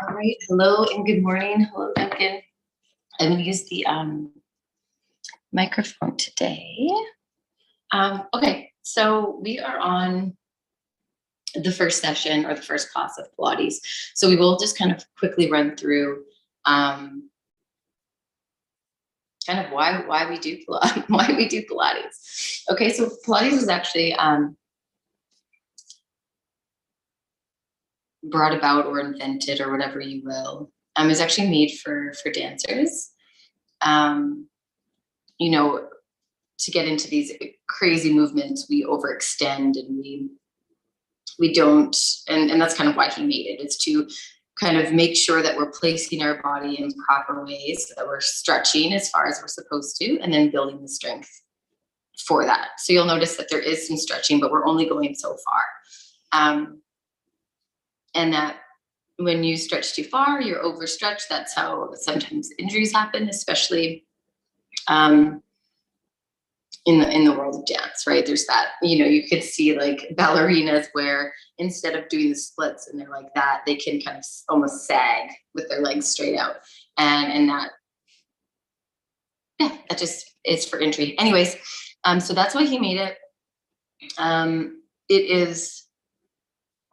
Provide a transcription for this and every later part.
All right. Hello and good morning. Hello, Duncan. I'm going to use the microphone today. Okay, so we are on the first session or the first class of Pilates. So we will just kind of quickly run through kind of why we do Pilates. Okay, so Pilates is actually brought about or invented or whatever you will. It's actually made for dancers. You know, to get into these crazy movements, we overextend and we don't, and that's kind of why he made it. It's to kind of make sure that we're placing our body in proper ways, so that we're stretching as far as we're supposed to, and then building the strength for that. So you'll notice that there is some stretching, but we're only going so far. And that when you stretch too far, you're overstretched. That's how sometimes injuries happen, especially in the world of dance, right? There's that, you could see like ballerinas where instead of doing the splits and they're like that, they can kind of almost sag with their legs straight out. And that, yeah, that just is for injury. Anyways, so that's why he made it. It is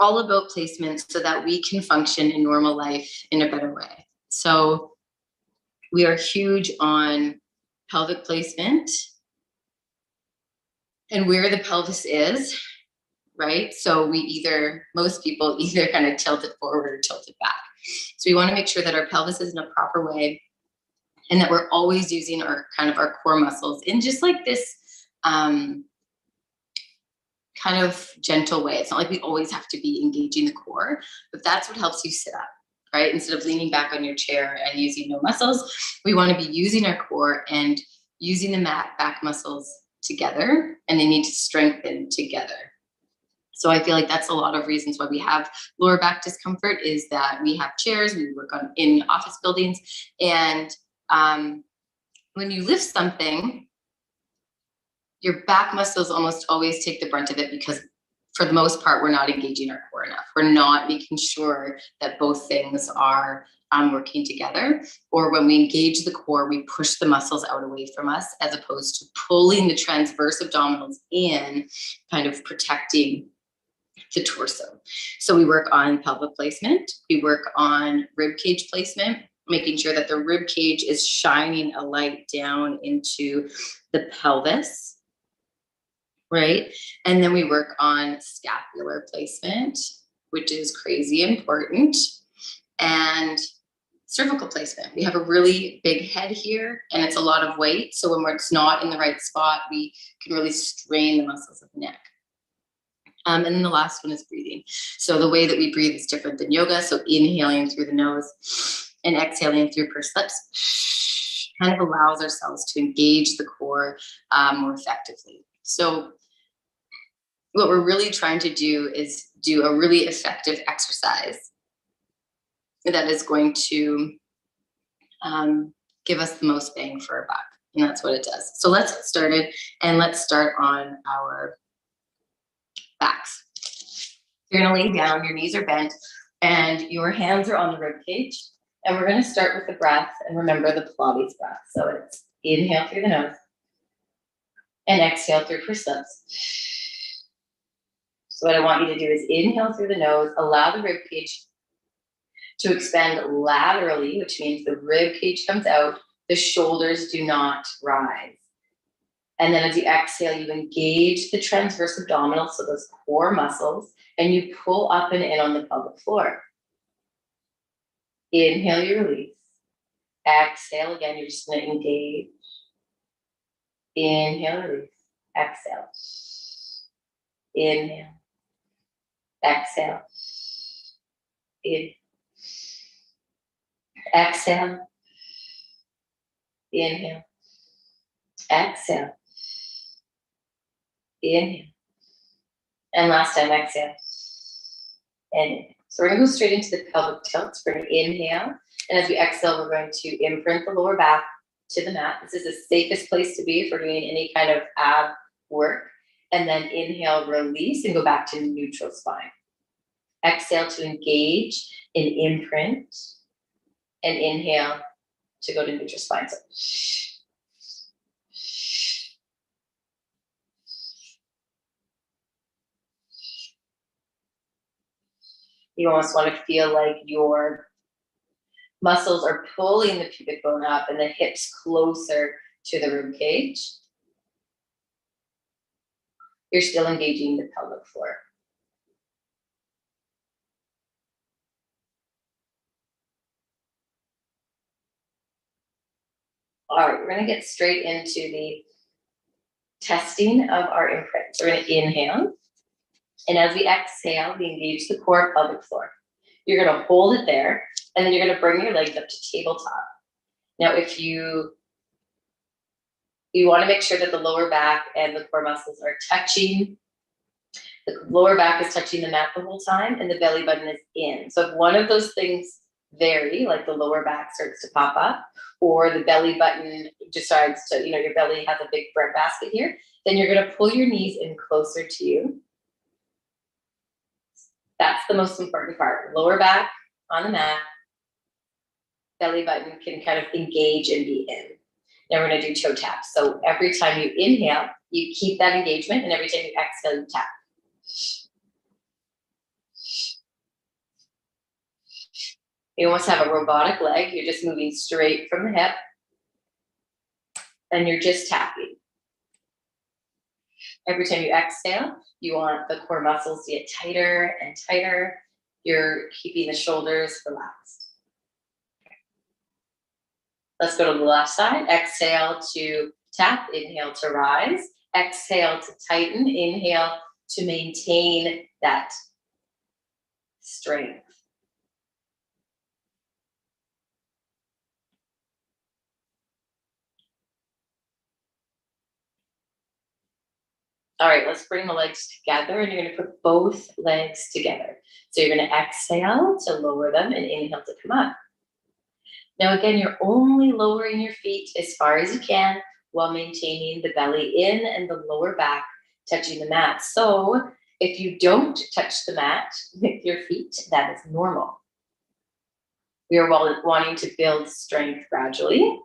all about placement so that we can function in normal life in a better way. So we are huge on pelvic placement and where the pelvis is, right? So most people either kind of tilt it forward or tilt it back. So we want to make sure that our pelvis is in a proper way and that we're always using our core muscles in just like this kind of gentle way. It's not like we always have to be engaging the core, but that's what helps you sit up, right? Instead of leaning back on your chair and using no muscles, we want to be using our core and using the back muscles together, and they need to strengthen together. So I feel like that's a lot of reasons why we have lower back discomfort, is that we have chairs, we work in office buildings, and when you lift something, your back muscles almost always take the brunt of it, because for the most part, we're not engaging our core enough. We're not making sure that both things are working together. Or when we engage the core, we push the muscles out away from us, as opposed to pulling the transverse abdominals in, kind of protecting the torso. So we work on pelvic placement. We work on rib cage placement, making sure that the rib cage is shining a light down into the pelvis, right? And then we work on scapular placement, which is crazy important, and cervical placement. We have a really big head here and it's a lot of weight. So when it's not in the right spot, we can really strain the muscles of the neck. And then the last one is breathing. So the way that we breathe is different than yoga. So inhaling through the nose and exhaling through pursed lips kind of allows ourselves to engage the core more effectively. So what we're really trying to do is do a really effective exercise that is going to give us the most bang for our buck. And that's what it does. So let's get started, and let's start on our backs. You're gonna lay down, your knees are bent, and your hands are on the rib cage. And we're gonna start with the breath, and remember the Pilates breath. So it's inhale through the nose and exhale through pursed lips. So what I want you to do is inhale through the nose, allow the rib cage to expand laterally, which means the rib cage comes out, the shoulders do not rise. And then as you exhale, you engage the transverse abdominals, so those core muscles, and you pull up and in on the pelvic floor. Inhale, you release. Exhale, again, you're just gonna engage. Inhale, release. Exhale. Inhale. Exhale. Inhale. Exhale. Inhale. Exhale. Inhale. And last time, exhale. And inhale. So we're going to go straight into the pelvic tilts. We're going to inhale. And as we exhale, we're going to imprint the lower back to the mat. This is the safest place to be if we're doing any kind of ab work. And then inhale, release, and go back to neutral spine. Exhale to engage An imprint, and inhale to go to neutral spine. So you almost want to feel like your muscles are pulling the pubic bone up and the hips closer to the rib cage. You're still engaging the pelvic floor. All right, we're going to get straight into the testing of our imprint. So we're going to inhale. And as we exhale, we engage the core pelvic floor. You're going to hold it there, and then you're going to bring your legs up to tabletop. Now, if you want to make sure that the lower back and the core muscles are touching. The lower back is touching the mat the whole time, and the belly button is in. So if one of those things vary, like the lower back starts to pop up, or the belly button decides to, your belly has a big bread basket here, then you're going to pull your knees in closer to you. That's the most important part. Lower back on the mat, belly button can kind of engage and be in. Now we're going to do toe taps. So every time you inhale, you keep that engagement, and every time you exhale, you tap. You almost have a robotic leg. You're just moving straight from the hip, and you're just tapping. Every time you exhale, you want the core muscles to get tighter and tighter. You're keeping the shoulders relaxed. Okay. Let's go to the left side. Exhale to tap. Inhale to rise. Exhale to tighten. Inhale to maintain that strength. All right, let's bring the legs together, and you're going to put both legs together. So you're going to exhale to lower them and inhale to come up. Now, again, you're only lowering your feet as far as you can while maintaining the belly in and the lower back touching the mat. So if you don't touch the mat with your feet, that is normal. We are wanting to build strength gradually,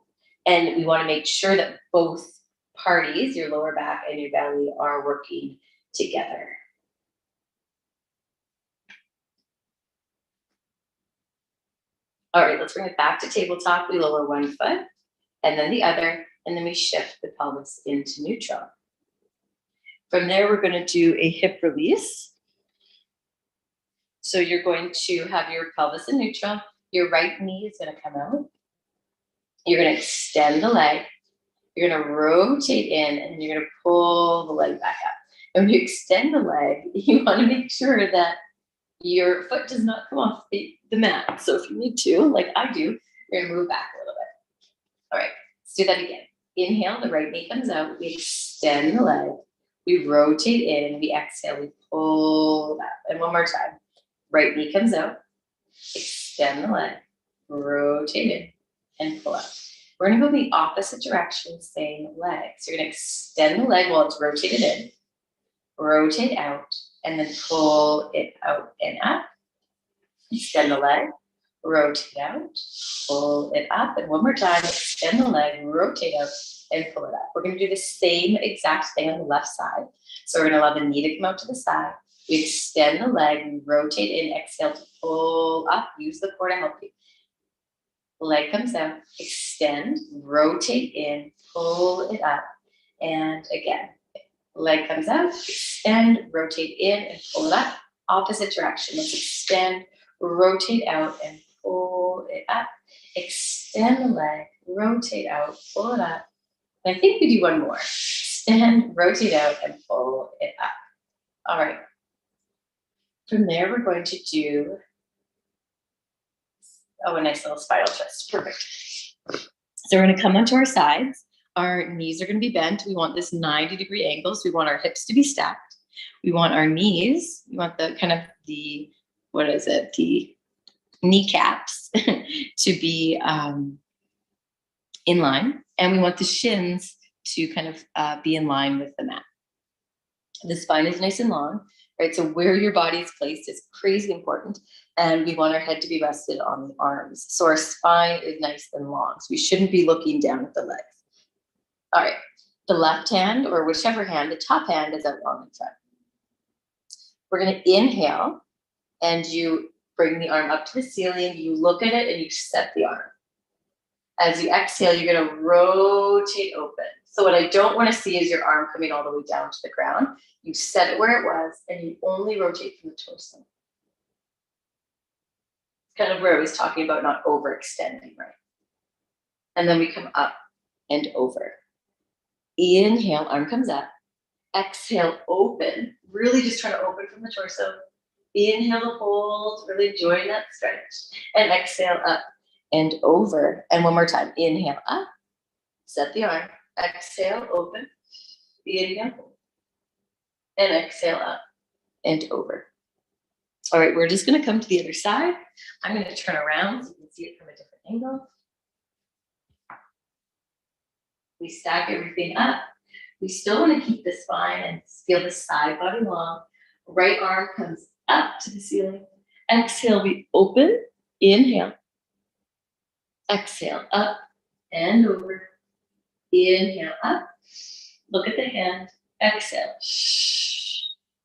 and we want to make sure that both parties, your lower back and your belly, are working together. All right, let's bring it back to tabletop. We lower one foot and then the other, and then we shift the pelvis into neutral. From there, we're going to do a hip release. So you're going to have your pelvis in neutral. Your right knee is going to come out. You're going to extend the leg. You're going to rotate in, and you're going to pull the leg back up. And when you extend the leg, you want to make sure that your foot does not come off the mat. So if you need to, like I do, you're going to move back a little bit. All right, let's do that again. Inhale, the right knee comes out. We extend the leg. We rotate in. We exhale. We pull up. And one more time. Right knee comes out. Extend the leg. Rotate in and pull up. We're going to go the opposite direction, same leg. So you're going to extend the leg while it's rotated in, rotate out, and then pull it out and up. Extend the leg, rotate out, pull it up. And one more time, extend the leg, rotate out, and pull it up. We're going to do the same exact thing on the left side. So we're going to allow the knee to come out to the side. We extend the leg, we rotate in, exhale to pull up. Use the core to help you. Leg comes out, extend, rotate in, pull it up, and again. Leg comes out, extend, rotate in, and pull it up. Opposite direction. Let's extend, rotate out, and pull it up. Extend the leg, rotate out, pull it up. And I think we do one more. Extend, rotate out, and pull it up. All right. From there, we're going to do a nice little spiral twist. Perfect. So we're going to come onto our sides. Our knees are going to be bent. We want this 90-degree angle. So we want our hips to be stacked. We want our knees. We want the the kneecaps to be in line. And we want the shins to kind of be in line with the mat. The spine is nice and long, right? So where your body is placed is crazy important. And we want our head to be rested on the arms. So our spine is nice and long. So we shouldn't be looking down at the legs. All right, the left hand or whichever hand, the top hand is out long in front. We're gonna inhale and you bring the arm up to the ceiling, you look at it and you set the arm. As you exhale, you're gonna rotate open. So what I don't wanna see is your arm coming all the way down to the ground. You set it where it was and you only rotate from the torso. It's kind of where I was talking about not overextending, right? And then we come up and over. Inhale, arm comes up. Exhale, open. Really just trying to open from the torso. Inhale to hold, really enjoying that stretch. And exhale up and over. And one more time. Inhale up, set the arm. Exhale, open. Inhale, hold. And exhale up and over. All right, we're just gonna come to the other side. I'm gonna turn around so you can see it from a different angle. We stack everything up. We still want to keep the spine and feel the side body long. Right arm comes up to the ceiling. Exhale, we open. Inhale. Exhale, up and over. Inhale, up. Look at the hand. Exhale.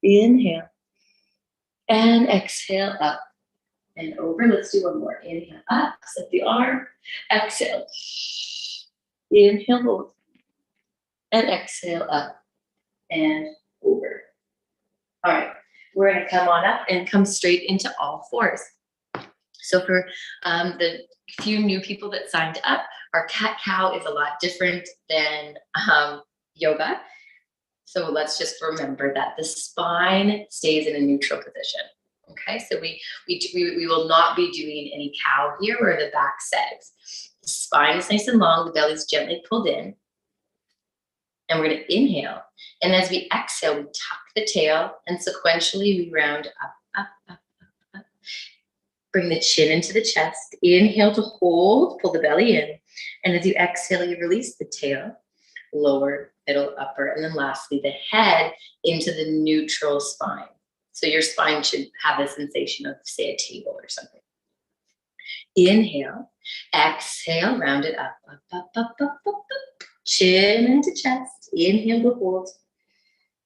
Inhale. And exhale, up and over. Let's do one more. Inhale, up. Set the arm. Exhale. Inhale, hold. And exhale, up and over. All right, we're gonna come on up and come straight into all fours. So for the few new people that signed up, our cat-cow is a lot different than yoga. So let's just remember that the spine stays in a neutral position. Okay, so we will not be doing any cow here where the back sags. The spine is nice and long, the belly's gently pulled in. And we're going to inhale. And as we exhale, we tuck the tail and sequentially we round up, up, up, up, up. Bring the chin into the chest. Inhale to hold, pull the belly in. And as you exhale, you release the tail, lower, middle, upper, and then lastly, the head into the neutral spine. So your spine should have a sensation of, say, a table or something. Inhale, exhale, round it up, up, up, up, up, up, up. Chin into chest. Inhale to hold.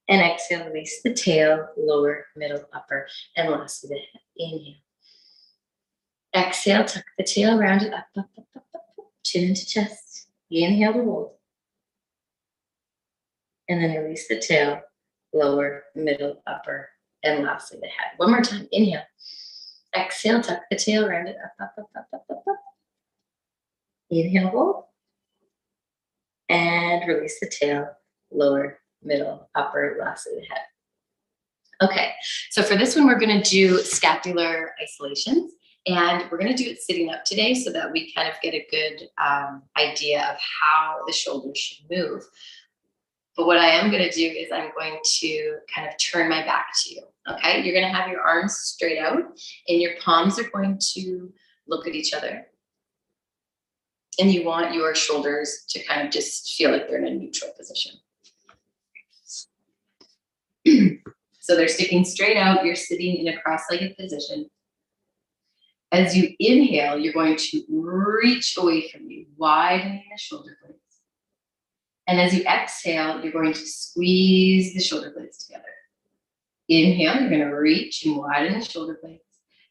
And exhale, release the tail, lower, middle, upper, and lastly the head. Inhale. Exhale, tuck the tail, round it up, up, up, up, up, up. Chin into chest. Inhale to hold. And then release the tail, lower, middle, upper, and lastly the head. One more time. Inhale. Exhale, tuck the tail, round it up, up, up, up, up, up, up. Inhale, hold. And release the tail, lower, middle, upper, lastly the head. Okay, so for this one, we're gonna do scapular isolations, and we're gonna do it sitting up today so that we kind of get a good idea of how the shoulders should move. But what I am gonna do is I'm going to kind of turn my back to you, okay? You're gonna have your arms straight out, and your palms are going to look at each other. And you want your shoulders to kind of just feel like they're in a neutral position. So they're sticking straight out. You're sitting in a cross-legged position. As you inhale, you're going to reach away from you, widening the shoulder blades. And as you exhale, you're going to squeeze the shoulder blades together. Inhale, you're going to reach and widen the shoulder blades.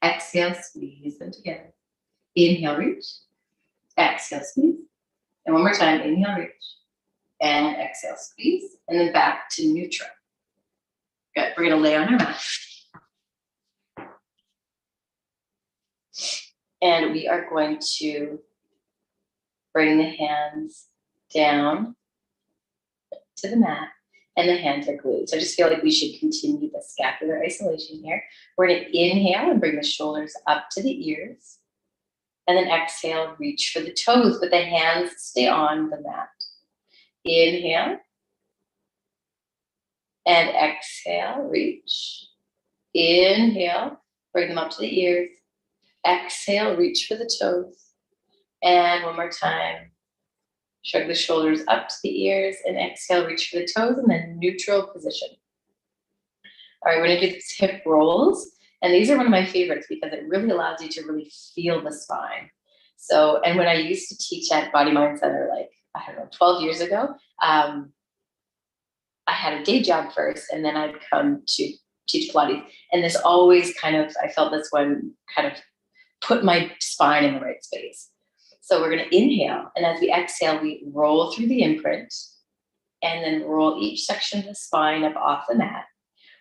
Exhale, squeeze them together. Inhale, reach. Exhale, squeeze. And one more time, inhale, reach. And exhale, squeeze. And then back to neutral. Good, we're gonna lay on our mat. And we are going to bring the hands down to the mat and the hands are glued. So I just feel like we should continue the scapular isolation here. We're gonna inhale and bring the shoulders up to the ears. And then exhale, reach for the toes, but the hands stay on the mat. Inhale. And exhale, reach. Inhale, bring them up to the ears. Exhale, reach for the toes. And one more time. Shrug the shoulders up to the ears and exhale, reach for the toes and then neutral position. All right, we're gonna do these hip rolls. And these are one of my favorites because it really allows you to really feel the spine. So, and when I used to teach at Body Mind Center, like, I don't know, 12 years ago, I had a day job first, and then I'd come to teach Pilates. And this always kind of, I felt this one kind of put my spine in the right space. So we're going to inhale. And as we exhale, we roll through the imprint and then roll each section of the spine up off the mat.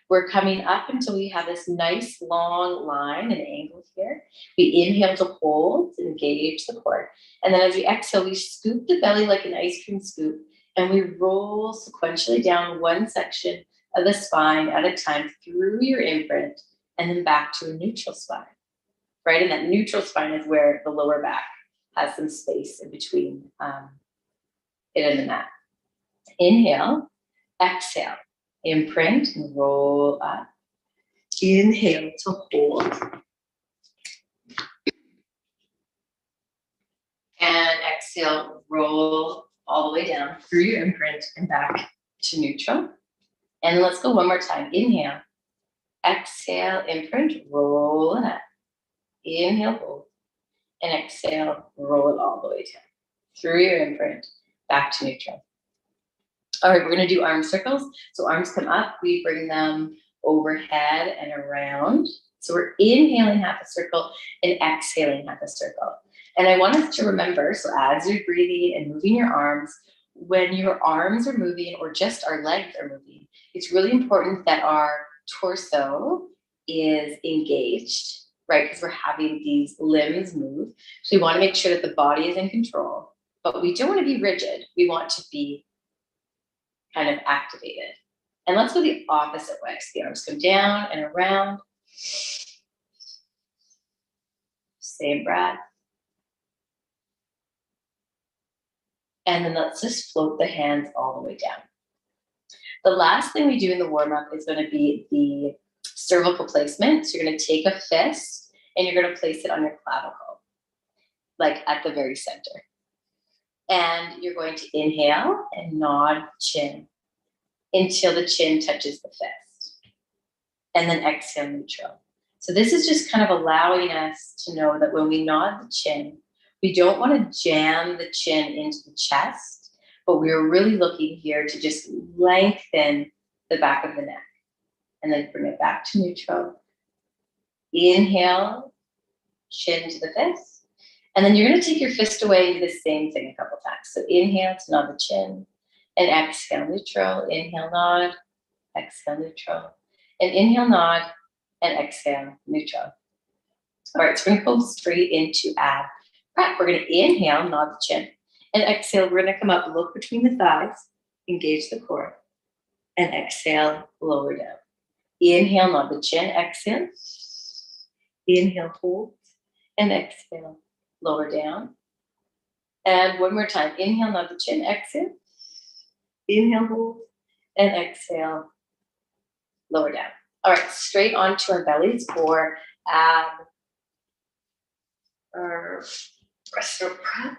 We're coming up until we have this nice long line and angle here. We inhale to hold, engage the core. And then as we exhale, we scoop the belly like an ice cream scoop, and we roll sequentially down one section of the spine at a time through your imprint and then back to a neutral spine, right? And that neutral spine is where the lower back has some space in between it and the mat. Inhale, exhale, imprint and roll up. Inhale to hold. And exhale, roll all the way down through your imprint and back to neutral. And let's go one more time. Inhale, exhale, imprint, roll it up. Inhale, hold. And exhale, roll it all the way down through your imprint, back to neutral. All right, we're going to do arm circles. So arms come up, we bring them overhead and around. So we're inhaling half a circle and exhaling half a circle. And I want us to remember, so as you're breathing and moving your arms, when your arms are moving or just our legs are moving, it's really important that our torso is engaged, right? Because we're having these limbs move. So we want to make sure that the body is in control, but we don't want to be rigid. We want to be kind of activated. And let's go the opposite way. So the arms come down and around. Same breath. And then let's just float the hands all the way down. The last thing we do in the warm-up is going to be the cervical placement. So you're going to take a fist and you're going to place it on your clavicle, like at the very center. And you're going to inhale and nod chin until the chin touches the fist. And then exhale neutral. So this is just kind of allowing us to know that when we nod the chin, we don't want to jam the chin into the chest, but we're really looking here to just lengthen the back of the neck. And then bring it back to neutral. Inhale, chin to the fist. And then you're going to take your fist away and do the same thing a couple times. So inhale to nod the chin. And exhale, neutral. Inhale, nod. Exhale, neutral. And inhale, nod. And exhale, neutral. All right, so we're going to go straight into ab prep. We're going to inhale, nod the chin. And exhale, we're going to come up, look between the thighs, engage the core. And exhale, lower down. Inhale, nod the chin. Exhale. Inhale, hold. And exhale, lower down. And one more time. Inhale, nod the chin. Exhale. Inhale, hold. And exhale, lower down. All right, straight onto our bellies for ab or breaststroke prep.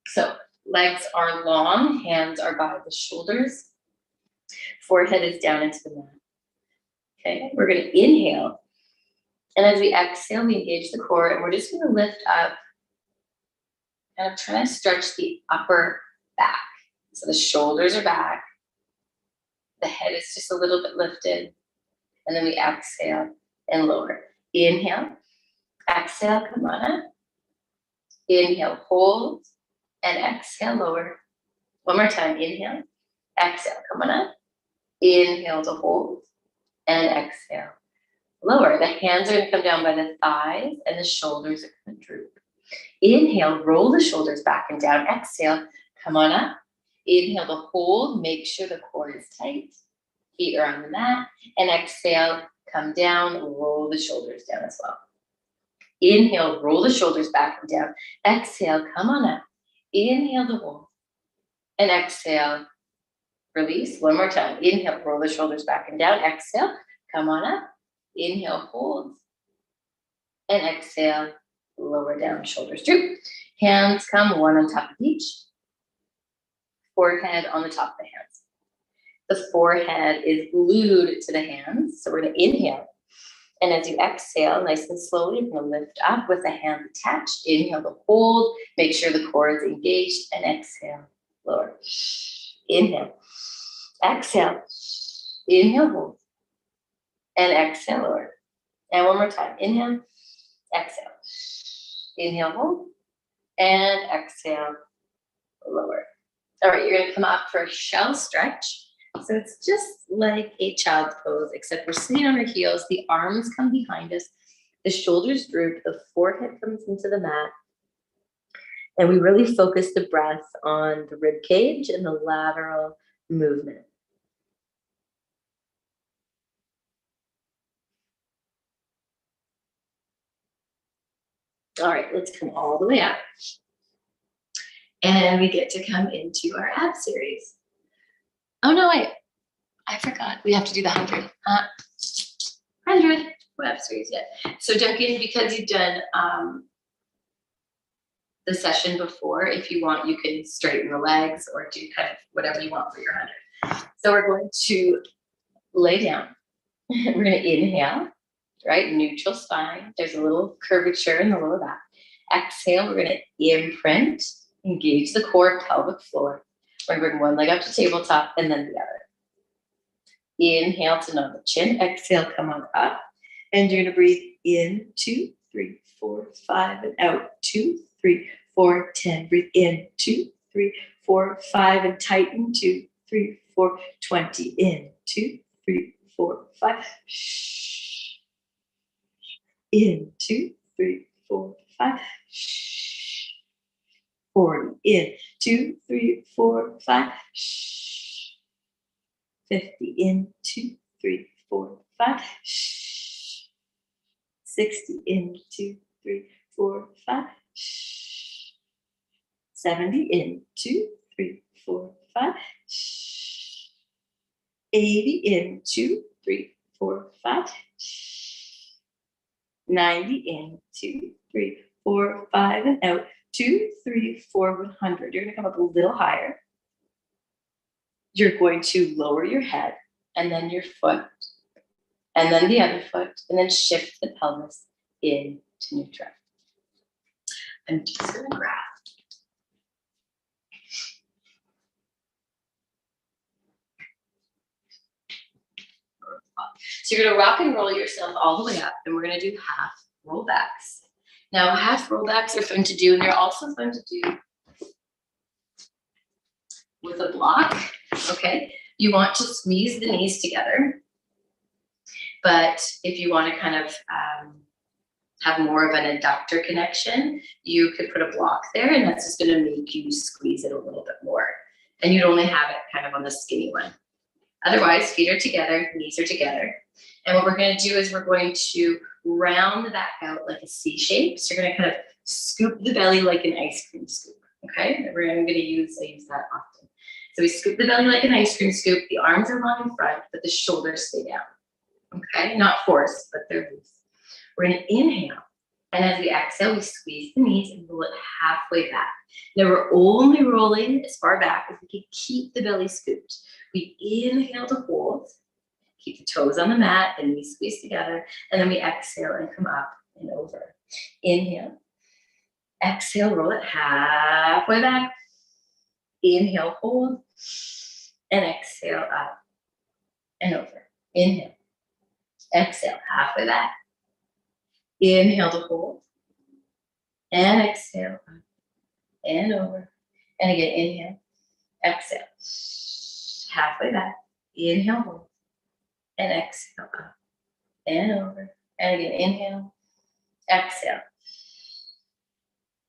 So legs are long, hands are by the shoulders, forehead is down into the mat. Okay, we're going to inhale. And as we exhale, we engage the core, and we're just going to lift up, kind of trying to stretch the upper back. So the shoulders are back, the head is just a little bit lifted, and then we exhale and lower. Inhale, exhale, come on up. Inhale, hold, and exhale, lower. One more time, inhale, exhale, come on up. Inhale to hold, and exhale, lower. The hands are going to come down by the thighs, and the shoulders are going to droop. Inhale, roll the shoulders back and down. Exhale, come on up. Inhale to hold, make sure the core is tight. Feet are on the mat. And exhale, come down, roll the shoulders down as well. Inhale, roll the shoulders back and down. Exhale, come on up. Inhale to hold. And exhale, release. One more time. Inhale, roll the shoulders back and down. Exhale, come on up. Inhale, hold. And exhale, lower down, shoulders droop. Hands come one on top of each. Forehead on the top of the hands. The forehead is glued to the hands. So we're going to inhale. And as you exhale, nice and slowly, you're going to lift up with the hands attached. Inhale to hold. Make sure the core is engaged. And exhale, lower. Inhale. Exhale. Inhale, hold. And exhale, lower. And one more time. Inhale. Exhale. Inhale, hold. And exhale, lower. All right, you're going to come up for a shell stretch. So it's just like a child's pose, except we're sitting on our heels. The arms come behind us. The shoulders droop. The forehead comes into the mat. And we really focus the breath on the rib cage and the lateral movement. All right, let's come all the way up. And we get to come into our ab series. Oh no, I forgot. We have to do the 100. 100 ab series yet. So Duncan, because you've done the session before, if you want, you can straighten the legs or do kind of whatever you want for your 100. So we're going to lay down. We're going to inhale, right? Neutral spine. There's a little curvature in the lower back. Exhale, we're going to imprint, engage the core, pelvic floor. We're going to bring one leg up to tabletop and then the other. Inhale to nod the chin. Exhale, come on up. And you're going to breathe in, 2, 3, 4, 5, and out, 2, 3, 4, 10. Breathe in, 2, 3, 4, 5, and tighten, 2, 3, 4, 20. In, 2, 3, 4, 5. Shh. In, 2, 3, 4, 5. Shh. 40. In, 2, 3, 4, 5. Shh. 50. In, 2, 3, 4, 5. Shh. 60. In, 2, 3, 4, 5. Shh. 70. In, 2, 3, 4, 5. Shh. 80. In, 2, 3, 4, 5. Shh. 90. In, 2, 3, 4, 5, and out. 2, 3, 4, 100. You're going to come up a little higher. You're going to lower your head and then your foot and then the other foot and then shift the pelvis into neutral. I'm just going to grab. So you're going to rock and roll yourself all the way up, and we're going to do half rollbacks. Now, half rollbacks are fun to do, and they're also fun to do with a block, okay? You want to squeeze the knees together, but if you want to kind of have more of an adductor connection, you could put a block there, and that's just going to make you squeeze it a little bit more. And you'd only have it kind of on the skinny one. Otherwise, feet are together, knees are together. And what we're going to do is we're going to round the back out like a C shape. So you're going to kind of scoop the belly like an ice cream scoop, okay? I'm going to use that often. So we scoop the belly like an ice cream scoop. The arms are long in front, but the shoulders stay down, okay? Not forced, but they're loose. We're going to inhale. And as we exhale, we squeeze the knees and roll it halfway back. Now we're only rolling as far back as we can keep the belly scooped. We inhale to hold, keep the toes on the mat, and we squeeze together, and then we exhale and come up and over. Inhale, exhale, roll it halfway back. Inhale, hold, and exhale up and over. Inhale, exhale, halfway back. Inhale to hold, and exhale up and over. And again, inhale, exhale, halfway back. Inhale, hold, and exhale up and over. And again, inhale, exhale.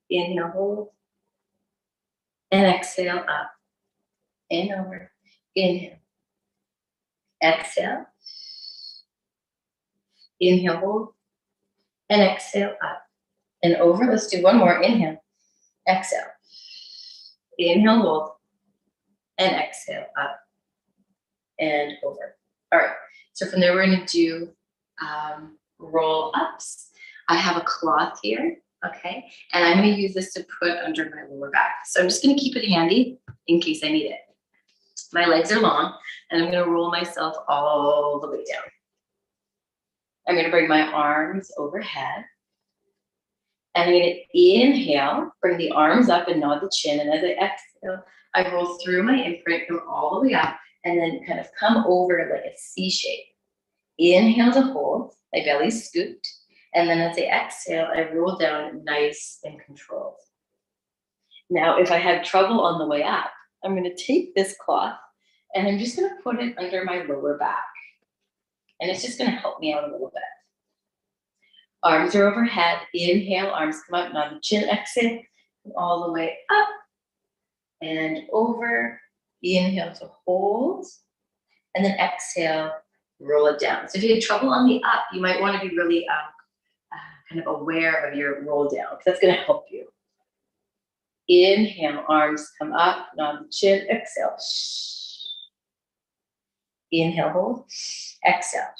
Inhale, hold, and exhale up and over. Inhale, exhale. Inhale, hold, and exhale up and over. Let's do one more. Inhale, exhale. Inhale, hold, and exhale up and over. All right. So from there, we're going to do roll ups. I have a cloth here, okay? And I'm going to use this to put under my lower back. So I'm just going to keep it handy in case I need it. My legs are long, and I'm going to roll myself all the way down. I'm gonna bring my arms overhead. And I'm gonna inhale, bring the arms up and nod the chin. And as I exhale, I roll through my imprint, come all the way up, and then kind of come over like a C shape. Inhale to hold, my belly's scooped. And then as I exhale, I roll down nice and controlled. Now, if I had trouble on the way up, I'm gonna take this cloth and I'm just gonna put it under my lower back. And it's just gonna help me out a little bit. Arms are overhead, inhale, arms come up, nod the chin, exhale, all the way up and over. Inhale to hold, and then exhale, roll it down. So if you had trouble on the up, you might want to be really kind of aware of your roll down, because that's going to help you. Inhale, arms come up, nod the chin, exhale. Inhale, hold, exhale.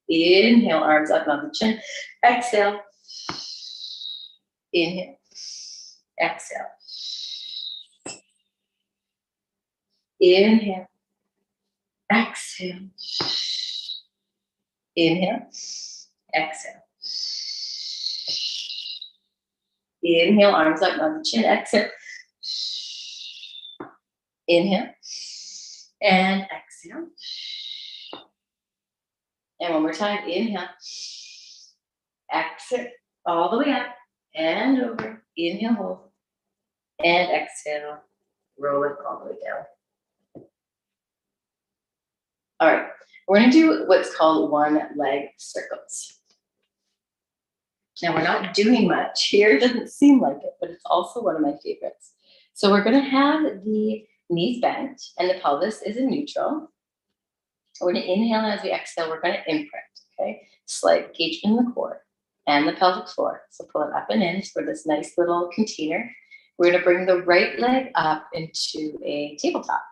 Inhale, arms up, nod the chin, exhale. Inhale, exhale. Inhale, exhale. Inhale, exhale. Inhale, arms up, nod the chin, exhale. Inhale, and exhale. And one more time, inhale, exhale, all the way up and over. Inhale, hold, and exhale, roll it all the way down. All right, we're gonna do what's called one leg circles. Now we're not doing much here, it doesn't seem like it, but it's also one of my favorites. So we're gonna have the knees bent and the pelvis is in neutral. We're gonna inhale, and as we exhale, we're gonna imprint, okay? Slight engagement in the core and the pelvic floor. So pull it up and in for this nice little container. We're gonna bring the right leg up into a tabletop.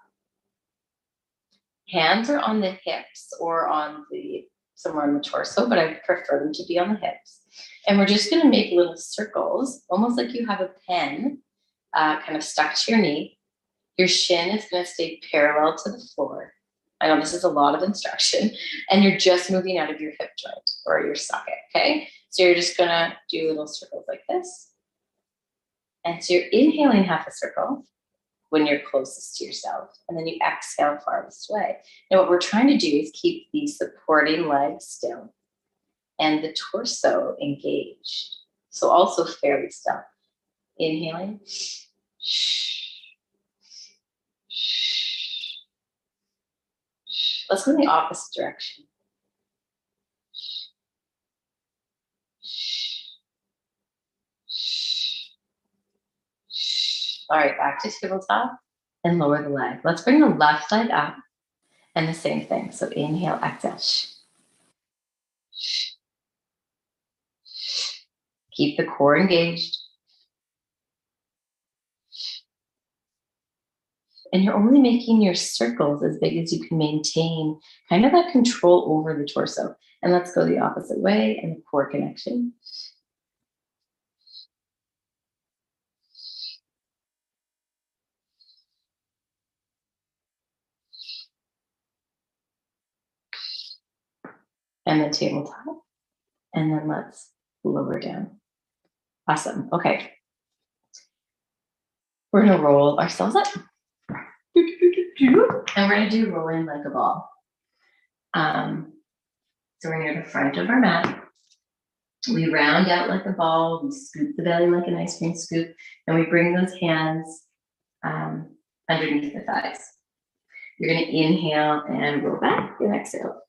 Hands are on the hips or on somewhere on the torso, but I prefer them to be on the hips. And we're just gonna make little circles, almost like you have a pen kind of stuck to your knee. Your shin is gonna stay parallel to the floor. I know this is a lot of instruction, and you're just moving out of your hip joint or your socket, okay? So you're just gonna do little circles like this. And so you're inhaling half a circle when you're closest to yourself, and then you exhale farthest away. Now what we're trying to do is keep the supporting legs still and the torso engaged. So also fairly still. Inhaling. Let's go in the opposite direction. All right, back to tabletop and lower the leg. Let's bring the left leg up and the same thing. So inhale, exhale. Keep the core engaged. And you're only making your circles as big as you can maintain kind of that control over the torso. And let's go the opposite way and the core connection. And then tabletop. And then let's lower down. Awesome. Okay. We're going to roll ourselves up. And we're going to do rolling like a ball. So we're near the front of our mat. We round out like a ball. We scoop the belly like an ice cream scoop. And we bring those hands underneath the thighs. You're going to inhale and roll back and exhale.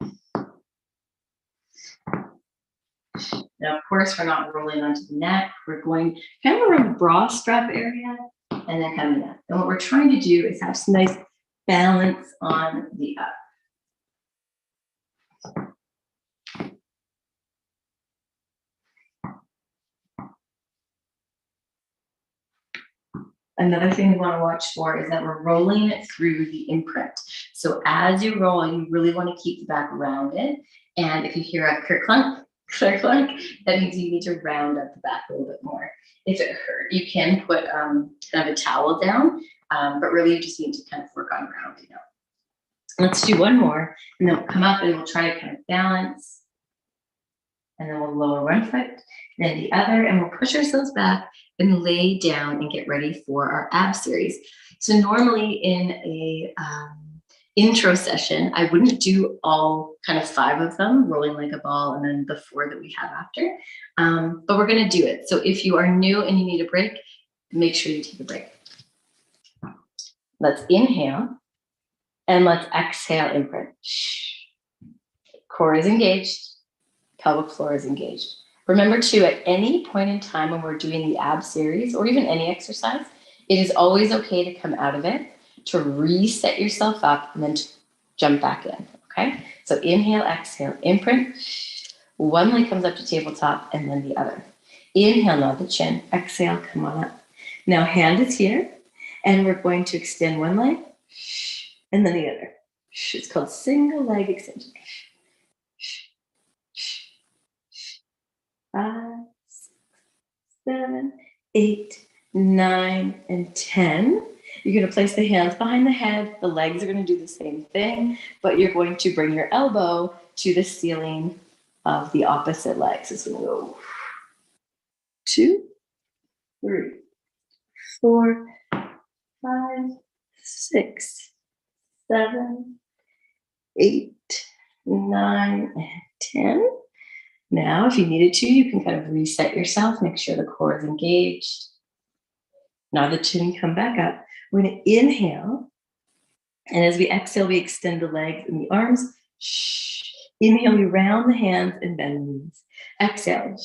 Now, of course, we're not rolling onto the neck. We're going kind of around the bra strap area and then coming up. And what we're trying to do is have some nice balance on the up. Another thing we want to watch for is that we're rolling it through the imprint. So as you roll, you really want to keep the back rounded. And if you hear a clunk, that means you need to round up the back a little bit more. If it hurt, you can put kind of a towel down, but really you just need to kind of work on rounding out. Let's do one more, and then we'll come up and we'll try to kind of balance. And then we'll lower one foot, then the other, and we'll push ourselves back and lay down and get ready for our ab series. So normally in a intro session, I wouldn't do all kind of 5 of them, rolling like a ball, and then the 4 that we have after. But we're going to do it. So if you are new and you need a break, make sure you take a break. Let's inhale, and let's exhale, imprint. Core is engaged, pelvic floor is engaged. Remember too, at any point in time when we're doing the ab series or even any exercise, it is always okay to come out of it, to reset yourself up, and then jump back in, okay? So inhale, exhale, imprint. One leg comes up to tabletop and then the other. Inhale, nod the chin. Exhale, come on up. Now hand is here, and we're going to extend one leg and then the other. It's called single leg extension. 5, 6, 7, 8, 9, and 10. You're going to place the hands behind the head. The legs are going to do the same thing, but you're going to bring your elbow to the ceiling of the opposite leg. So it's going to go 2, 3, 4, 5, 6, 7, 8, 9, and 10. Now, if you needed to, you can kind of reset yourself, make sure the core is engaged. Now the chin, come back up. We're going to inhale, and as we exhale, we extend the legs and the arms. Inhale, we round the hands and bend the knees. Exhale.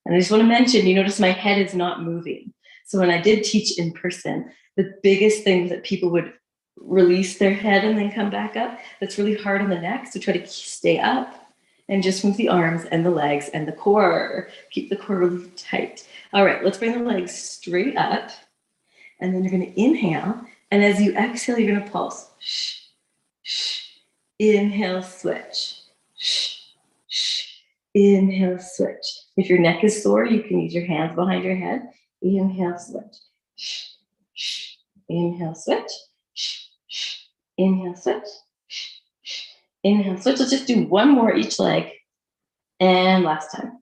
And I just want to mention, you notice my head is not moving. So when I did teach in person, the biggest thing that people would release their head and then come back up. That's really hard on the neck. So try to stay up and just move the arms and the legs and the core. Keep the core really tight. All right, let's bring the legs straight up. And then you're going to inhale. And as you exhale, you're going to pulse. Inhale, switch. Inhale, switch. If your neck is sore, you can use your hands behind your head. Inhale, switch. Inhale, switch. Inhale, switch. Inhale, switch. Let's just do one more each leg. And last time.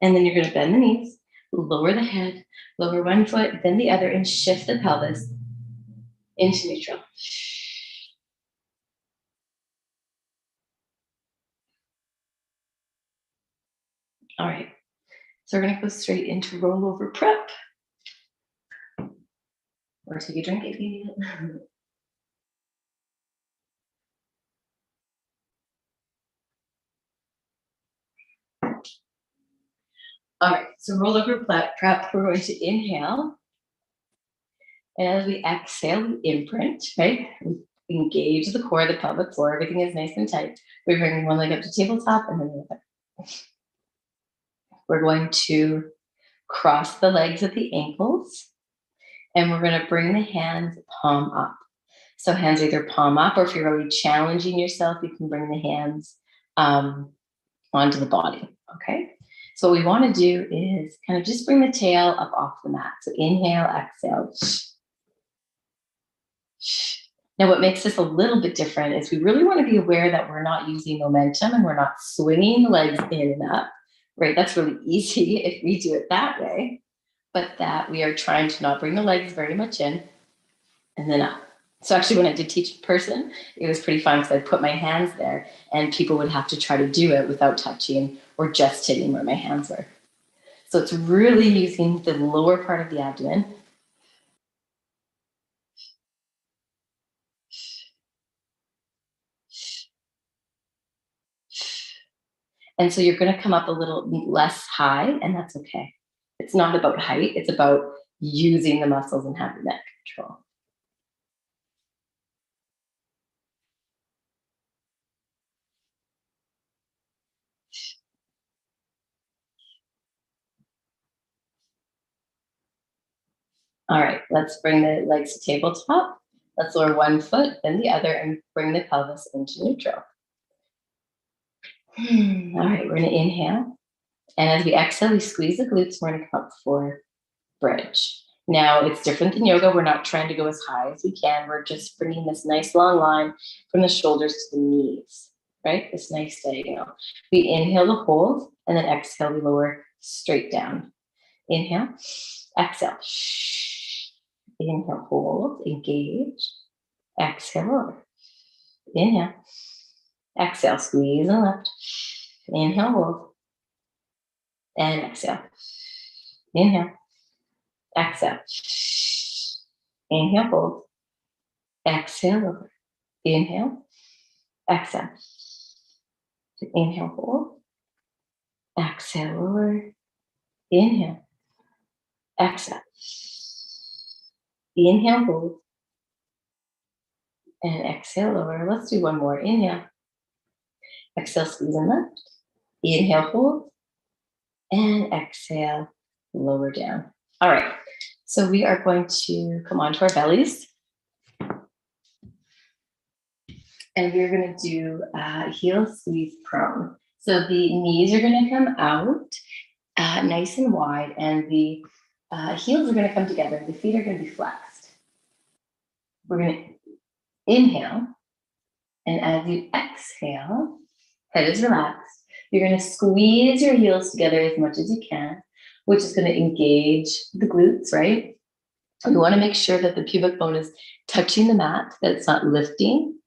And then you're going to bend the knees, lower the head, lower one foot, then the other, and shift the pelvis into neutral. All right. So we're going to go straight into rollover prep. Or take a drink if you need it. All right, so rollover prep, we're going to inhale. And as we exhale, we imprint, right? We engage the core, the pelvic floor, everything is nice and tight. We're bringing one leg up to tabletop and then the other. We're going to cross the legs at the ankles, and we're going to bring the hands palm up. So hands either palm up, or if you're really challenging yourself, you can bring the hands onto the body, okay? So what we want to do is kind of just bring the tail up off the mat. So inhale, exhale. Now what makes this a little bit different is we really want to be aware that we're not using momentum and we're not swinging the legs in and up, right? That's really easy if we do it that way, but that we are trying to not bring the legs very much in and then up. So actually when I did teach in person, it was pretty fun because I'd put my hands there and people would have to try to do it without touching or just hitting where my hands were. So it's really using the lower part of the abdomen. And so you're going to come up a little less high, and that's okay. It's not about height. It's about using the muscles and having that control. All right, let's bring the legs to tabletop. Let's lower one foot, then the other, and bring the pelvis into neutral. All right, we're gonna inhale. And as we exhale, we squeeze the glutes. We're gonna come up for bridge. Now, it's different than yoga. We're not trying to go as high as we can. We're just bringing this nice long line from the shoulders to the knees, right? This nice diagonal. We inhale to hold, and then exhale, we lower straight down. Inhale, exhale. Inhale, hold, engage. Exhale, lower. Inhale. Exhale, squeeze and lift. Inhale, hold. And exhale. Inhale. Exhale. Inhale, hold. Exhale, lower. Inhale. Exhale. Inhale, hold. Exhale, lower. Inhale. Exhale. Inhale, hold. And exhale, lower. Let's do one more. Inhale. Exhale, squeeze and lift. Inhale, hold. And exhale, lower down. All right. So we are going to come onto our bellies. And we're going to do heel squeeze prone. So the knees are going to come out nice and wide, and the heels are going to come together. The feet are going to be flexed. We're going to inhale, and as you exhale, head is relaxed. You're going to squeeze your heels together as much as you can, which is going to engage the glutes, right? We want to make sure that the pubic bone is touching the mat, that it's not lifting.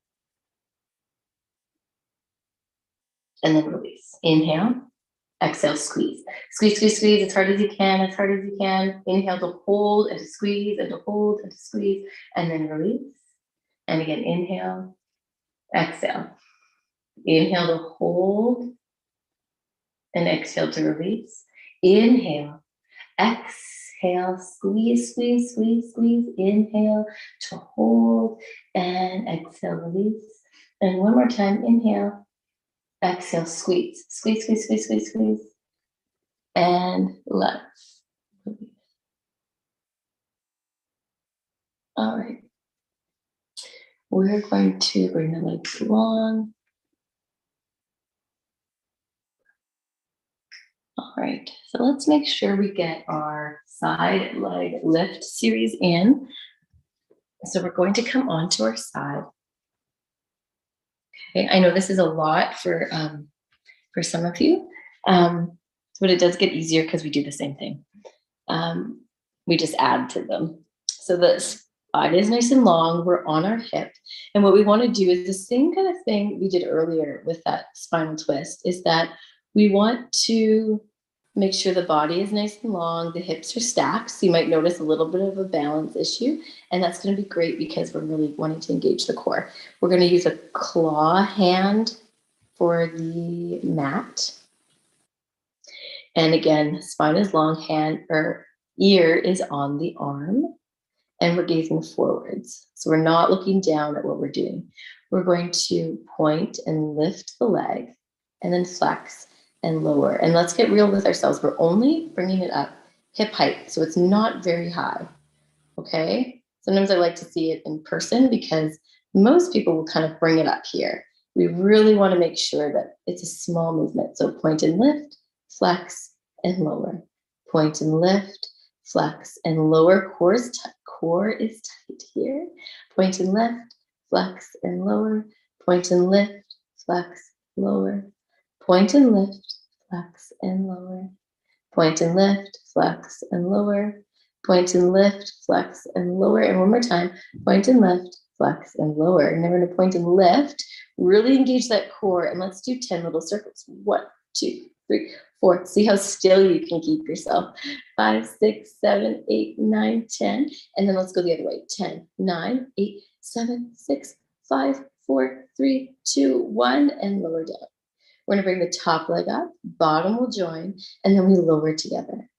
And then release. Inhale, exhale, squeeze. Squeeze, squeeze, squeeze as hard as you can, as hard as you can. Inhale to hold and to squeeze and to hold and to squeeze, and then release. And again, inhale, exhale. Inhale to hold and exhale to release. Inhale, exhale, squeeze, squeeze, squeeze, squeeze. Inhale to hold and exhale, release. And one more time, inhale. Exhale, squeeze, squeeze, squeeze, squeeze, squeeze, squeeze. And let. All right. We're going to bring the legs long. All right. So let's make sure we get our side leg lift series in. So we're going to come onto our side. Okay. I know this is a lot for some of you, but it does get easier because we do the same thing. We just add to them. So the spine is nice and long. We're on our hip. And what we want to do is the same kind of thing we did earlier with that spinal twist, is that we want to make sure the body is nice and long. The hips are stacked. So you might notice a little bit of a balance issue. And that's going to be great because we're really wanting to engage the core. We're going to use a claw hand for the mat. And again, spine is long, hand or ear is on the arm, and we're gazing forwards. So we're not looking down at what we're doing. We're going to point and lift the leg and then flex and lower. And let's get real with ourselves. We're only bringing it up hip height, so it's not very high, okay? Sometimes I like to see it in person because most people will kind of bring it up here. We really want to make sure that it's a small movement. So point and lift, flex and lower. Point and lift, flex and lower. Core is tight here. Point and lift, flex and lower. Point and lift, flex, lower. Point and lift, flex and lower. Point and lift, flex and lower. Point and lift, flex and lower. And one more time, point and lift, flex and lower. And then we're going to point and lift, really engage that core. And let's do 10 little circles. 1, 2, 3, 4. See how still you can keep yourself. 5, 6, 7, 8, 9, 10. And then let's go the other way. 10, 9, 8, 7, 6, 5, 4, 3, 2, 1. And lower down. We're going to bring the top leg up, bottom will join, and then we lower together.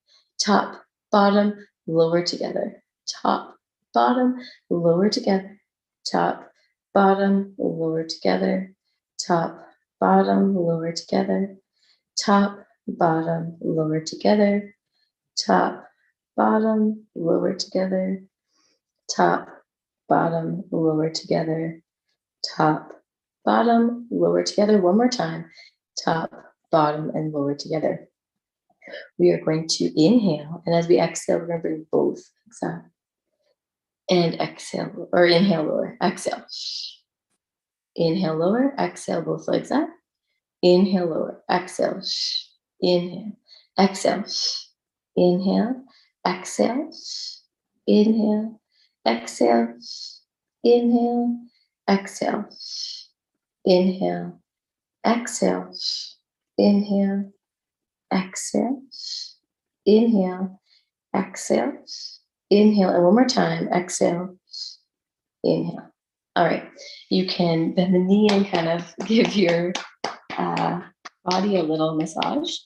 Top, bottom, lower together. Top, bottom, lower together. Top, bottom, lower together. Top, bottom, lower together. Top, bottom, lower together. Top, bottom, lower together. Top, bottom, lower together, top, bottom, lower together. One more time, top, bottom, and lower together. We are going to inhale, and as we exhale, we're going to bring both legs up. And exhale, or inhale, lower, exhale. Inhale, lower, exhale, both legs up. Inhale, lower, exhale, inhale, exhale, inhale, exhale, inhale, exhale, inhale, exhale, inhale, exhale, inhale, exhale, inhale, exhale, inhale, and one more time, exhale, inhale. All right, you can bend the knee and kind of give your body a little massage.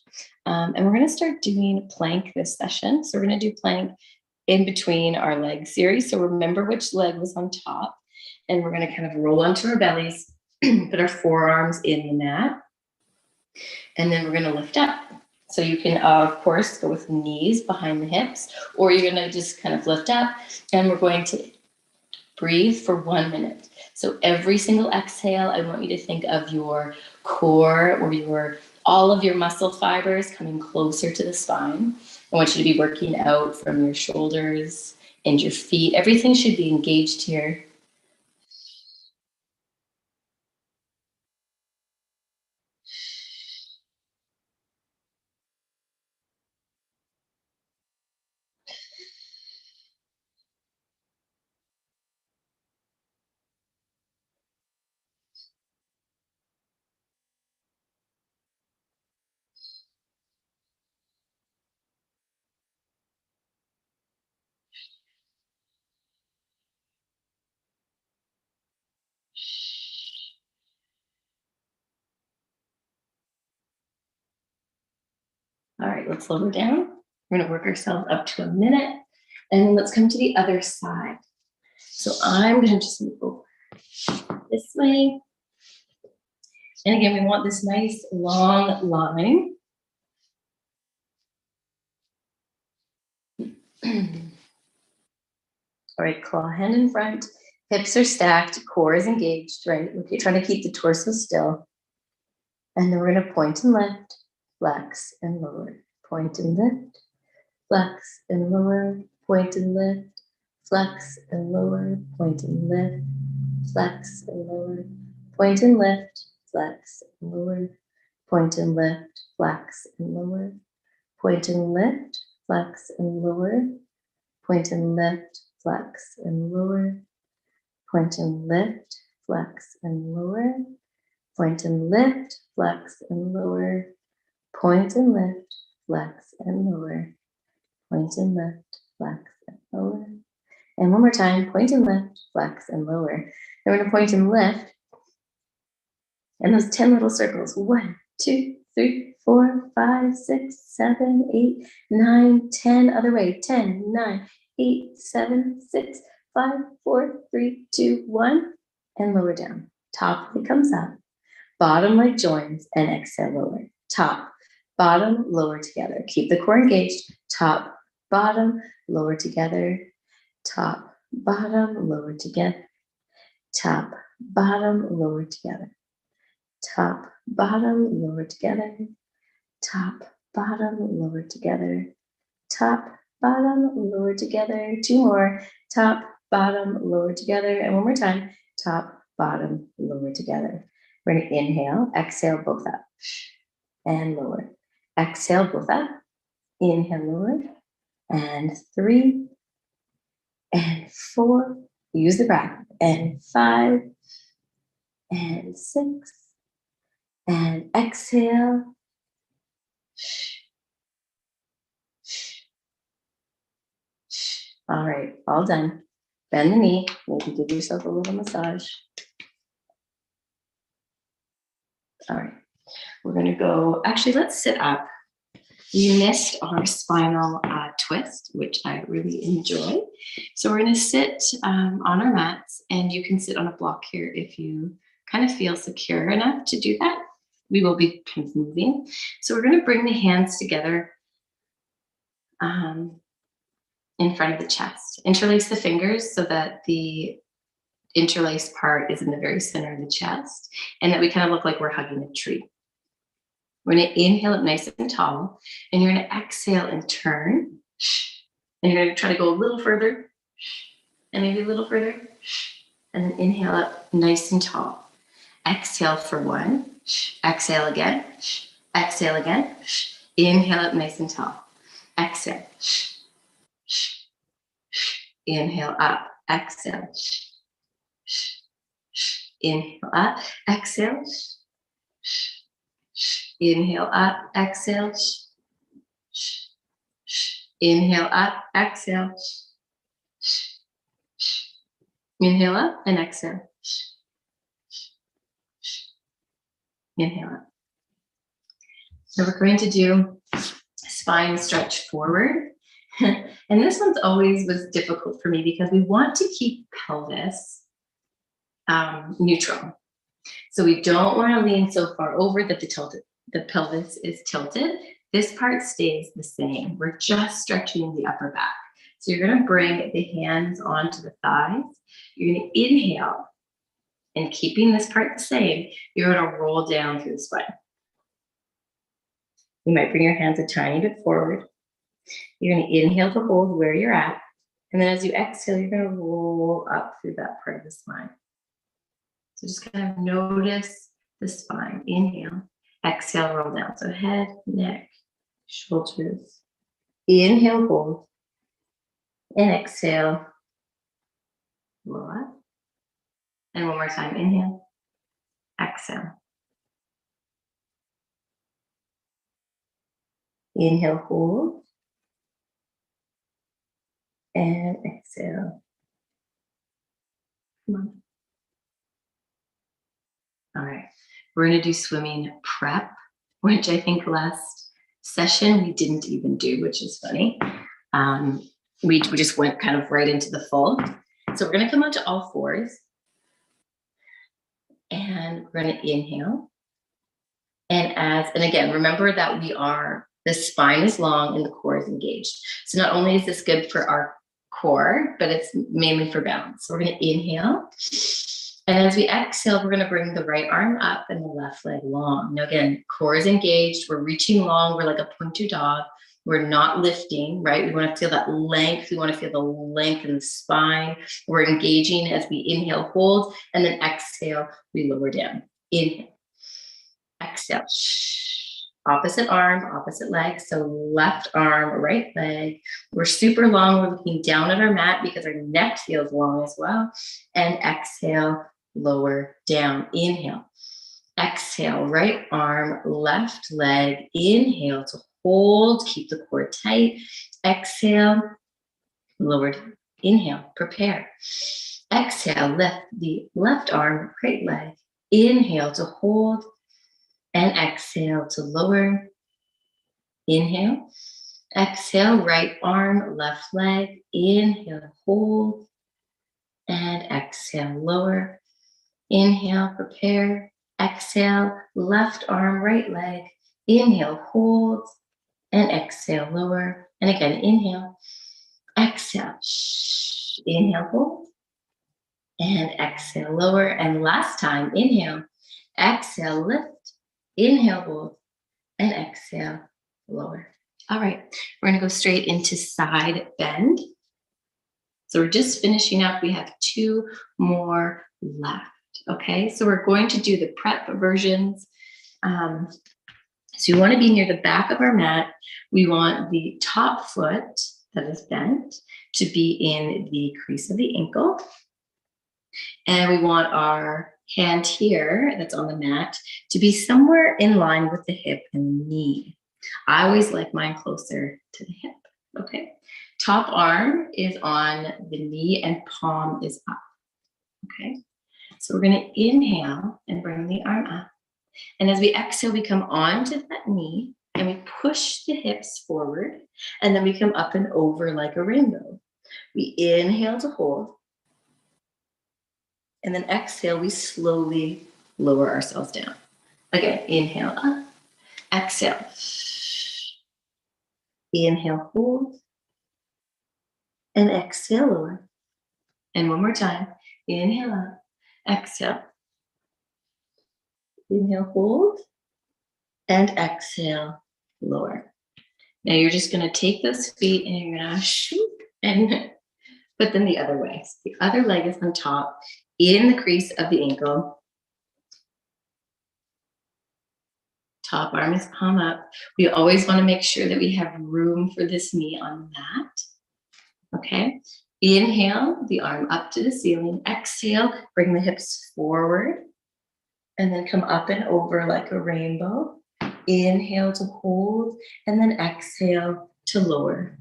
And we're going to start doing plank this session. So we're going to do plank in between our leg series. So remember which leg was on top. And we're going to kind of roll onto our bellies, put our forearms in the mat. And then we're going to lift up. So you can, of course, go with knees behind the hips, or you're going to just kind of lift up. And we're going to breathe for 1 minute. So every single exhale, I want you to think of your core or all of your muscle fibers coming closer to the spine. I want you to be working out from your shoulders and your feet. Everything should be engaged here. All right, let's lower down. We're going to work ourselves up to 1 minute. And let's come to the other side. So I'm going to just move over this way. And again, we want this nice long line. All right, claw hand in front. Hips are stacked, core is engaged, right? We're trying to keep the torso still. And then we're going to point and lift, flex and lower. Point and lift, flex and lower. Point and lift, flex and lower. Point and lift, flex and lower. Point and lift, flex and lower. Point and lift, flex and lower. Point and lift, flex and lower. Point and lift, flex and lower. Point and lift, flex and lower. Point and lift, flex and lower. Point and lift, flex and lower. Point and lift, flex and lower. And one more time, point and lift, flex and lower. Then we're going to point and lift. And those 10 little circles. 1, 2, 3, 4, 5, 6, 7, 8, 9, 10. Other way. 10, 9, 8, 7, 6, 5, 4, 3, 2, 1. And lower down. Top leg comes up. Bottom leg joins and exhale, lower. Top, bottom, lower together. Keep the core engaged. Top, bottom, lower together. Top, bottom, lower together. Top, bottom, lower together. Top, bottom, lower together. Top, bottom, lower together. Top, bottom, lower together. 2 more. Top, bottom, lower together. And one more time. Top, bottom, lower together. We're going to inhale, exhale, both up. And lower. Exhale, both up. Inhale, lower. And 3. And 4. Use the breath. And 5. And 6. And exhale. All right, all done. Bend the knee. Maybe give yourself a little massage. All right, we're going to go. Actually, let's sit up. We missed our spinal twist, which I really enjoy. So we're going to sit on our mats, and you can sit on a block here if you kind of feel secure enough to do that. We will be kind of moving. So we're going to bring the hands together in front of the chest. Interlace the fingers so that the interlaced part is in the very center of the chest, and that we kind of look like we're hugging a tree. We're going to inhale up nice and tall, and you're going to exhale and turn, and you're going to try to go a little further, and maybe a little further, and then inhale up nice and tall. Exhale for 1, exhale again, exhale again, inhale up nice and tall, exhale, inhale up, exhale, inhale up, exhale, inhale up, exhale, inhale up, exhale, inhale up and exhale, inhale up. So we're going to do spine stretch forward. And this one's always was difficult for me because we want to keep pelvis neutral. So we don't want to lean so far over that the pelvis is tilted. This part stays the same. We're just stretching the upper back. So you're going to bring the hands onto the thighs. You're going to inhale, and keeping this part the same, you're going to roll down through the spine. You might bring your hands a tiny bit forward. You're going to inhale to hold where you're at. And then as you exhale, you're going to roll up through that part of the spine. So just kind of notice the spine. Inhale, exhale, roll down. So head, neck, shoulders. Inhale, hold. And exhale, roll up. And one more time. Inhale, exhale. Inhale, hold. And exhale. Come on. All right. We're going to do swimming prep, which I think last session we didn't even do, which is funny. We just went kind of right into the full. So we're going to come onto all fours. And we're going to inhale. And again, remember that the spine is long and the core is engaged. So not only is this good for our core, but it's mainly for balance. So we're going to inhale. And as we exhale, we're going to bring the right arm up and the left leg long. Now again, core is engaged. We're reaching long. We're like a pointer dog. We're not lifting, right? We want to feel that length. We want to feel the length in the spine. We're engaging as we inhale, hold, and then exhale, we lower down. Inhale, exhale. Opposite arm, opposite leg. So left arm, right leg. We're super long. We're looking down at our mat because our neck feels long as well. And exhale, lower down. Inhale, exhale, right arm, left leg. Inhale to hold, keep the core tight. Exhale, lower. Inhale, prepare. Exhale, lift the left arm, right leg. Inhale to hold. And exhale to lower. Inhale. Exhale, right arm, left leg. Inhale to hold. And exhale, lower. Inhale, prepare. Exhale, left arm, right leg. Inhale, hold. And exhale, lower. And again, inhale. Exhale. Inhale, hold. And exhale, lower. And last time, inhale. Exhale, lift. Inhale, hold, and exhale, lower. All right, we're going to go straight into side bend. So we're just finishing up. We have 2 more left. Okay, so we're going to do the prep versions. So you want to be near the back of our mat. We want the top foot that is bent to be in the crease of the ankle. And we want our hand here that's on the mat to be somewhere in line with the hip and knee. I always like mine closer to the hip. Okay. Top arm is on the knee and palm is up. Okay. So we're going to inhale and bring the arm up. And as we exhale, we come onto that knee and we push the hips forward. And then we come up and over like a rainbow. We inhale to hold. And then exhale, we slowly lower ourselves down. Again, inhale up, exhale. Inhale, hold, and exhale, lower. And one more time. Inhale up, exhale. Inhale, hold, and exhale, lower. Now you're just gonna take those feet and you're gonna shoot and put them the other way. So the other leg is on top, in the crease of the ankle. Top arm is palm up. We always wanna make sure that we have room for this knee on the mat. Okay, inhale, the arm up to the ceiling. Exhale, bring the hips forward and then come up and over like a rainbow. Inhale to hold and then exhale to lower.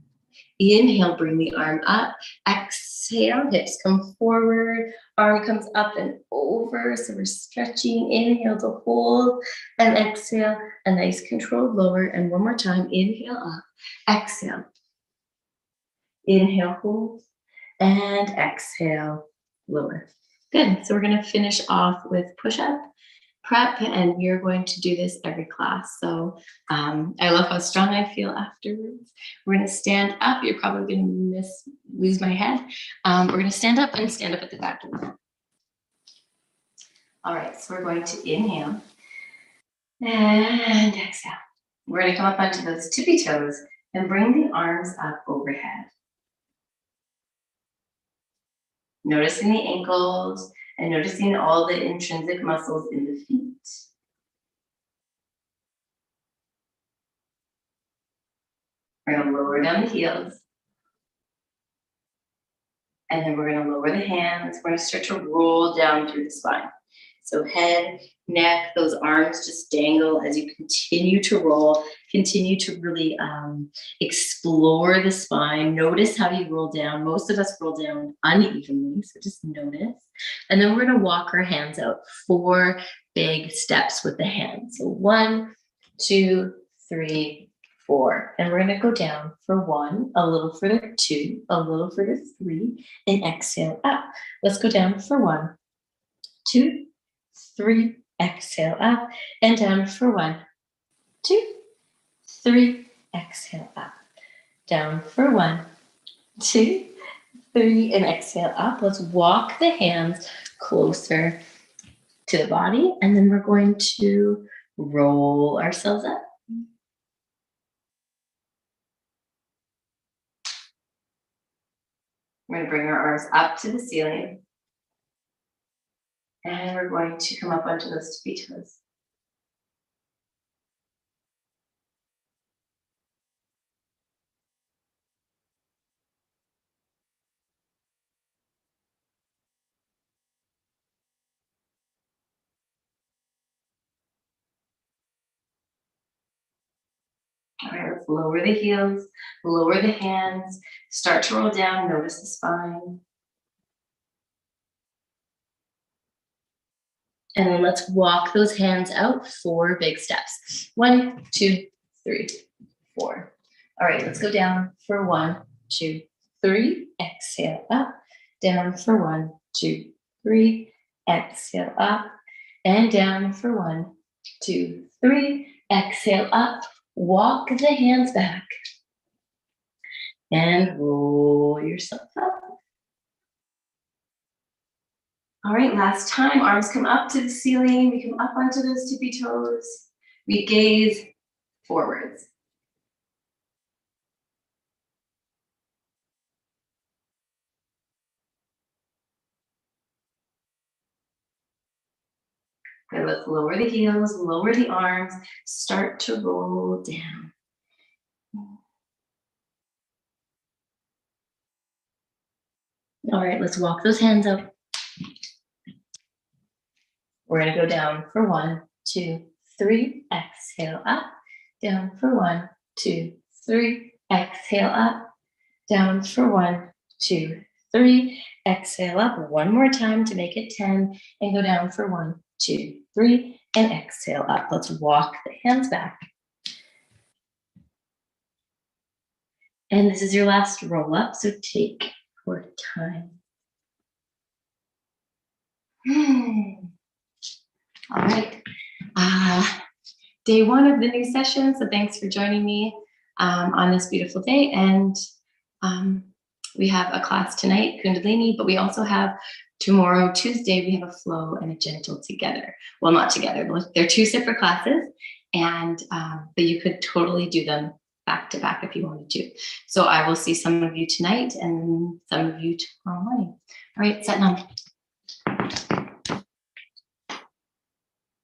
Inhale, bring the arm up. Exhale, hips come forward. Arm comes up and over. So we're stretching. Inhale to hold and exhale. A nice controlled lower. And one more time. Inhale up. Exhale. Inhale, hold, and exhale, lower. Good. So we're going to finish off with push-up prep, and we're going to do this every class. So I love how strong I feel afterwards. We're going to stand up. You're probably going to lose my head. We're going to stand up and stand up at the back of the mat. All right. So we're going to inhale and exhale. We're going to come up onto those tippy toes and bring the arms up overhead. Noticing the ankles and noticing all the intrinsic muscles in the feet. We're going to lower down the heels. And then we're going to lower the hands. We're going to start to roll down through the spine. So head, neck, those arms just dangle as you continue to roll. Continue to really explore the spine. Notice how you roll down. Most of us roll down unevenly, so just notice. And then we're going to walk our hands out. 4 big steps with the hands. So 1, 2, 3, 4. And we're going to go down for 1, a little further, 2, a little further, 3, and exhale up. Let's go down for 1, 2, 3, exhale up, and down for 1, 2, 3, exhale up. Down for 1, 2, 3, and exhale up. Let's walk the hands closer to the body, and then we're going to roll ourselves up. We're going to bring our arms up to the ceiling. And we're going to come up onto those tippy toes. All right, let's lower the heels, lower the hands, start to roll down, notice the spine. And then let's walk those hands out, 4 big steps. 1, 2, 3, 4. All right, let's go down for 1, 2, 3. Exhale up. Down for 1, 2, 3. Exhale up. And down for 1, 2, 3. Exhale up. Walk the hands back. And roll yourself up. All right, last time, arms come up to the ceiling. We come up onto those tippy toes. We gaze forwards. Good, let's lower the heels, lower the arms, start to roll down. All right, let's walk those hands up. We're gonna go down for 1, 2, 3, exhale up. Down for 1, 2, 3, exhale up. Down for 1, 2, 3, exhale up. One more time to make it 10, and go down for 1, 2, 3, and exhale up. Let's walk the hands back. And this is your last roll up, so take your time. All right. Day 1 of the new session. So thanks for joining me on this beautiful day. And we have a class tonight, Kundalini, but we also have Tomorrow, Tuesday, we have a flow and a gentle together. Well, not together, but they're two separate classes, and but you could totally do them back to back if you wanted to. So I will see some of you tonight and some of you tomorrow morning. All right, Satnam.